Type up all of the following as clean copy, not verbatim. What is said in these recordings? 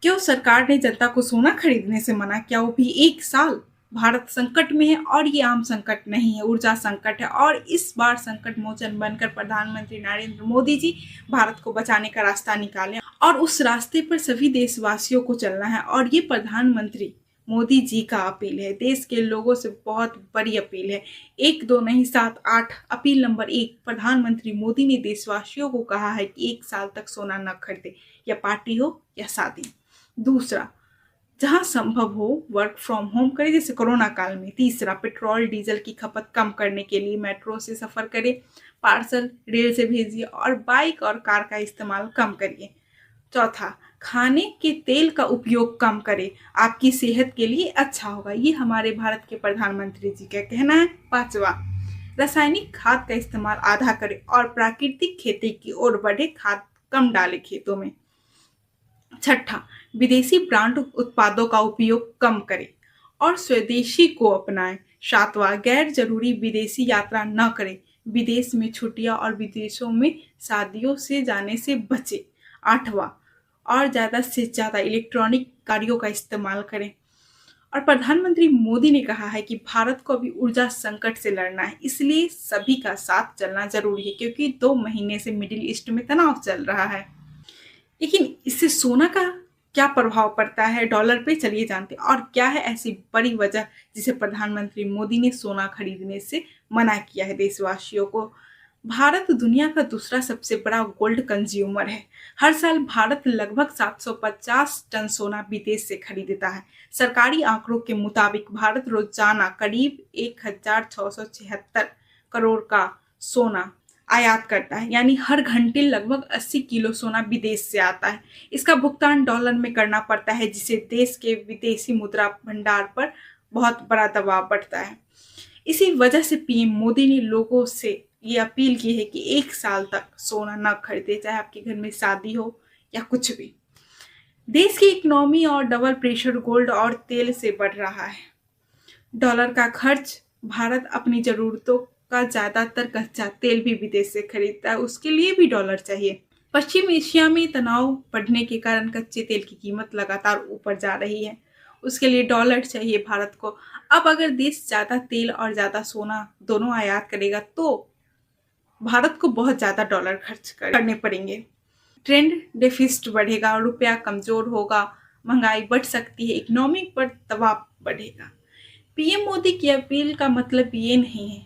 क्यों सरकार ने जनता को सोना खरीदने से मना किया, वो भी 1 साल? भारत संकट में है और ये आम संकट नहीं है, ऊर्जा संकट है। और इस बार संकट मोचन बनकर प्रधानमंत्री नरेंद्र मोदी जी भारत को बचाने का रास्ता निकाले और उस रास्ते पर सभी देशवासियों को चलना है। और ये प्रधानमंत्री मोदी जी का अपील है, देश के लोगों से बहुत बड़ी अपील है। एक दो नहीं, 7 8 अपील नंबर 1, प्रधानमंत्री मोदी ने देशवासियों को कहा है कि 1 साल तक सोना न खरीदे, या पार्टी हो या शादी। दूसरा, जहां संभव हो वर्क फ्रॉम होम करें, जैसे कोरोना काल में। तीसरा, पेट्रोल डीजल की खपत कम करने के लिए मेट्रो से सफर करें, पार्सल रेल से भेजिए और बाइक और कार का इस्तेमाल कम करिए। चौथा, खाने के तेल का उपयोग कम करें, आपकी सेहत के लिए अच्छा होगा, ये हमारे भारत के प्रधानमंत्री जी का कहना है। पांचवा, रासायनिक खाद का इस्तेमाल आधा करें और प्राकृतिक खेती की ओर बढ़े, खाद कम डालें खेतों में। छठा, विदेशी ब्रांड उत्पादों का उपयोग कम करें और स्वदेशी को अपनाएं। सातवां, गैर जरूरी विदेशी यात्रा न करें, विदेश में छुट्टियां और विदेशों में शादियों से जाने से बचें। आठवां, और ज़्यादा से ज़्यादा इलेक्ट्रॉनिक कार्यों का इस्तेमाल करें। और प्रधानमंत्री मोदी ने कहा है कि भारत को अभी ऊर्जा संकट से लड़ना है, इसलिए सभी का साथ चलना जरूरी है, क्योंकि 2 महीने से मिडिल ईस्ट में तनाव चल रहा है। लेकिन इससे सोना का क्या प्रभाव पड़ता है डॉलर पे, चलिए जानते हैं। और क्या है ऐसी बड़ी वजह जिसे प्रधानमंत्री मोदी ने सोना खरीदने से मना किया है देशवासियों को। भारत दुनिया का दूसरा सबसे बड़ा गोल्ड कंज्यूमर है। हर साल भारत लगभग 750 टन सोना विदेश से खरीदता है। सरकारी आंकड़ों के मुताबिक भारत रोजाना करीब 1676 करोड़ का सोना आयात करता है, यानी हर घंटे लगभग 80 किलो सोना विदेश से आता है। इसका भुगतान डॉलर में करना पड़ता है, जिससे देश के विदेशी मुद्रा भंडार पर बहुत बड़ा दबाव बढ़ता है। इसी वजह से पीएम मोदी ने लोगों से ये अपील की है कि 1 साल तक सोना न खरीदे, चाहे आपके घर में शादी हो या कुछ भी। देश की इकोनॉमी और डबल प्रेशर गोल्ड और तेल से बढ़ रहा है। डॉलर का खर्च, भारत अपनी जरूरतों का ज्यादातर कच्चा तेल भी विदेश से खरीदता है, उसके लिए भी डॉलर चाहिए। पश्चिम एशिया में तनाव बढ़ने के कारण कच्चे तेल की कीमत लगातार ऊपर जा रही है, उसके लिए डॉलर चाहिए भारत को। अब अगर देश ज्यादा तेल और ज्यादा सोना दोनों आयात करेगा तो भारत को बहुत ज्यादा डॉलर खर्च करने पड़ेंगे। ट्रेंड डेफिसिट बढ़ेगा और रुपया कमजोर होगा, महंगाई बढ़ सकती है, इकोनॉमी पर दबाव बढ़ेगा। पीएम मोदी की अपील का मतलब ये नहीं है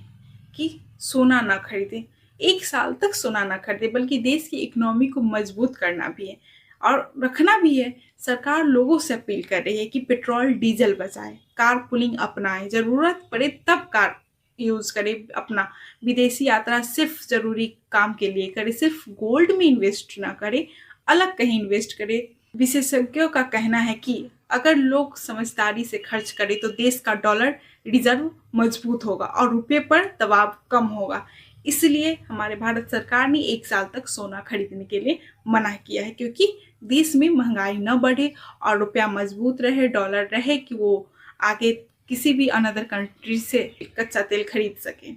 कि सोना ना खरीदे, 1 साल तक सोना ना खरीदे, बल्कि देश की इकोनॉमी को मजबूत करना भी है और रखना भी है। सरकार लोगों से अपील कर रही है कि पेट्रोल डीजल बचाए, कार पुलिंग अपनाए, जरूरत पड़े तब कार यूज करे अपना। विदेशी यात्रा सिर्फ जरूरी काम के लिए करे, सिर्फ गोल्ड में इन्वेस्ट ना करे, अलग कहीं इन्वेस्ट करे। विशेषज्ञों का कहना है कि अगर लोग समझदारी से खर्च करें तो देश का डॉलर रिजर्व मजबूत होगा और रुपये पर दबाव कम होगा। इसलिए हमारे भारत सरकार ने 1 साल तक सोना खरीदने के लिए मना किया है, क्योंकि देश में महंगाई न बढ़े और रुपया मजबूत रहे, डॉलर रहे, कि वो आगे किसी भी अनदर कंट्री से कच्चा तेल खरीद सके।